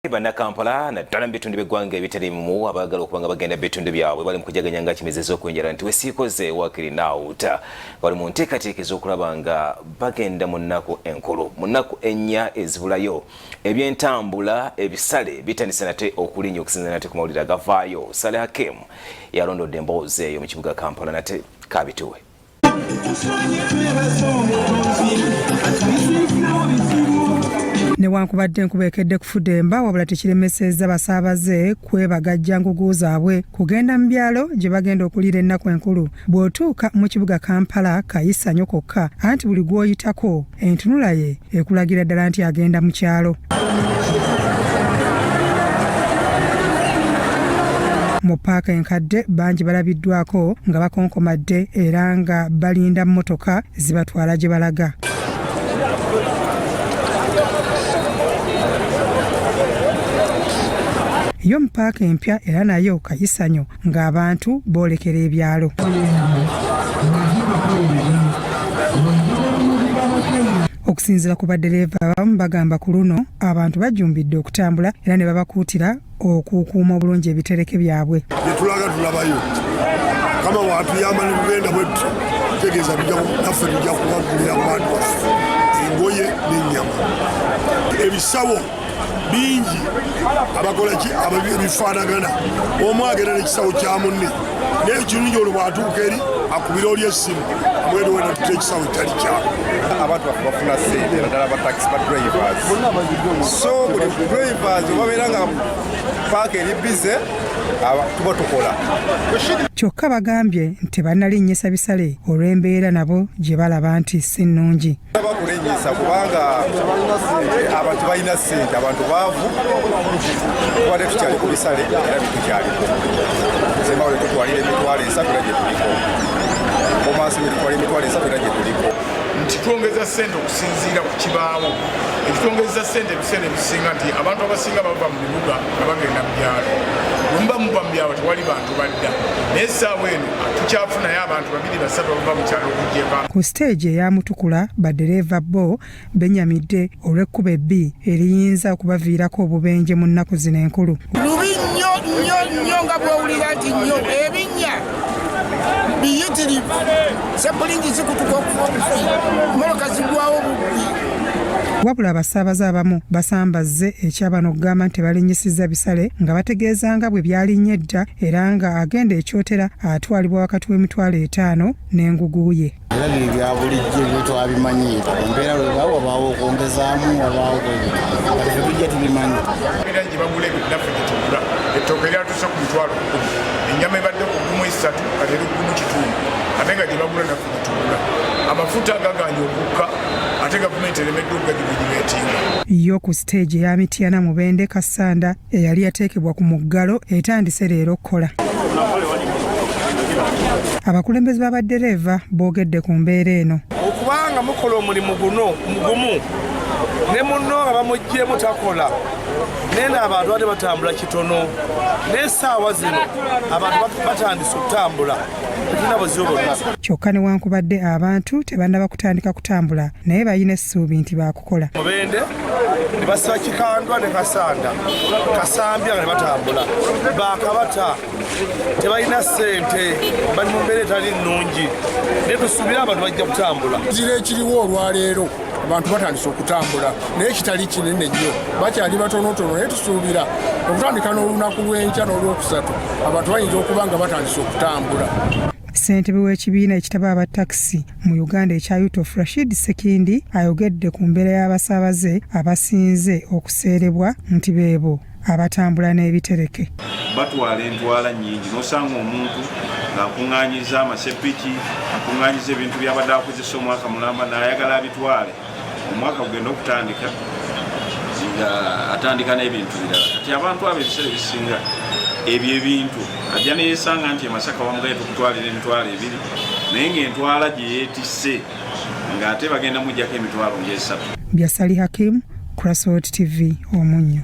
Bana Kampala na ddala mu bitundu by'eggwanga ebitaliimu abaagala okubanga bagenda bitundu byabwe bali mu kujaganya nga kimezeza okwenjala nti wesiikoze wakirinawuta bali mu nteekateeka ez'okulaba nga bagenda mu nnaku enkulu mu nnaku ennya ezibulayo ebyentambula ebisale bitandise nate okulinnya okusinziira nate ku mawulire agavaayo. Sale Hakim yalondodde emboozi eyo mu kibuga Kampala nate kaabituwe. Newankubadde enkuba ekedde kufudemba wabula tekiremesezza basaabaze kwebagajja ngugu zaabwe kugenda mu byalo gye bagenda okuliira ennaku enkulu. Bw'otuuka mu kibuga Kampala kayisa nnyo kokka anti buli gw'oyitako entunula ye ekulagira ddala nti agenda mu kyalo. Mu paaka enkadde bangi balabiddwako nga bakonkomadde era nga balinda mmotoka zibatwala gye balaga. Yo mu paaka empya era nayo kayisanyo ng'abantu boolekera ebyalo. Okusinziira ku baddereeva abamu bagamba ku luno abantu bajumbidde okutambula era ne babakuutira okukuuma obulungi ebitereke byabwe. Tulaga tulabayo kama watuyamba ne kugenda bwetu tegeeza naffe tujja kubagulira abantu baffe engoye n'ennyama ebisawo bingi abakola ki ebifaanagana omu agenda n'ekisawo kya munne naye kirungi olwo bw'atuuka eri akubira oli essimu amwere wena tuta ekisawo kitali kyabo. Abantu bafuna ssente naddala ba taxi ba drivers so buli drivers babeera nga paaka eri bize tuba tukola. Kyokka bagambye nti bannalinnyisa bisale olw'embeera nabo gye balaba nti si nnungi. Bakulinnyisa kubanga abantu balina ssente, abantu baavu tubadde tukyali ku bisale era bitukyaliko. Semba wale tutwalira emitwalo 3 era gye tuliko. Komansi mitwalo emitwalo 3 era gye tuliko. Nti twongeza ssente okusinziira ku kibaawo ekitwongeza ssente ebiseera ebisinga nti abantu abasinga bava mu bibuga nga bagenda mu byalo bwe muba muva mu byalo tewali bantu badda naye essaawa eno tukyafunayo abantu 2-3 bava mu kyalo okugyeva. Ku siteegi eyamutukula baddereeva bo benyamidde olw'ekkuba ebbi eriyinza okubaviirako obubenje mu nnaku zino enkulu. Lubi nnyo nga bw'owulira nti nnyo ebinnya biyitirivu sepulingi zikutuka okufi moloka zigwawo bubbi. Wabula abasaabaze abamu basambazze ekyabano okugamba nti balinnyisizza bisale nga bategeeza nga bwe byalinnye edda era nga agenda ekyotera atwalibwa wakati w'emitwalo 5 n'engugu ye. Era biri bya bulijjo byo twabimanyi embeera lwe wabaawo okwongezaamu wabaawo tujja tubimanyi. Era gye bagula ebinaffe gye tugula ettooke lyatuuse ku mitwalo 10 ennyama ebadde ku 3 kati eri 1 ate nga gye bagula naffe gye tugula amafuta agaganya okukka ate gavumenti eremeddwa okugagibeetinga. Yo ku siteegi eya Mityana Mubende Kasanda eyali yateekebwa ku muggalo etandise leero okukola. Abakulembeze b'abaddereeva boogedde ku mbeera eno. Okubanga mukola omulimu guno mugumu ne munno nga bamuggyemu takola nena abantu bade batambula kitono n'essaawa zino abantu batandise okutambula tulina buzibu bwonna. Kyokka newankubadde abantu tebannaba kutandika kutambula naye balina essuubi nti baakukola. Mubende ne basiba Kikandwa ne Kasanda Kasambya nga ne batambula Bakabata tebalina ssente bali mu mbeera etali nnungi naye tusuubira abantu bajja kutambula. Kizira ekiriwo olwaleero abantu batandise okutambula naye kitali kinene nnyo bakyali batonotono naye tusuubira okutandika n'olunaku lw'enkya n'olwokusatu abantu bayinza okuba nga batandise okutambula. Ssentebe w'ekibiina ekitaba abatakisi mu Uganda ekya Youth Rashid Sekindi ayogedde ku mbeera y'abasaabaze abasinze okuseerebwa nti beebo abatambula n'ebitereke. Batwala entwala nnyingi n'osanga omuntu ng'akuŋŋaanyiza amasepiki akuŋŋaanyiza ebintu by'abadde akozesa omwaka mulamba n'ayagala abitwale omwaka gugenda okutandika nga atandika n'ebintu birala. Kati abantu abo ebiseera ebisinga ebyo ebintu ajja neyeesanga nti emasaka bamugaye tukutwalira emitwalo 2 naye ng'entwala gye yeetisse ng'ate bagenda mujjako emitwalo 3. Sale Hakim, Crossroad TV, Omunnyo.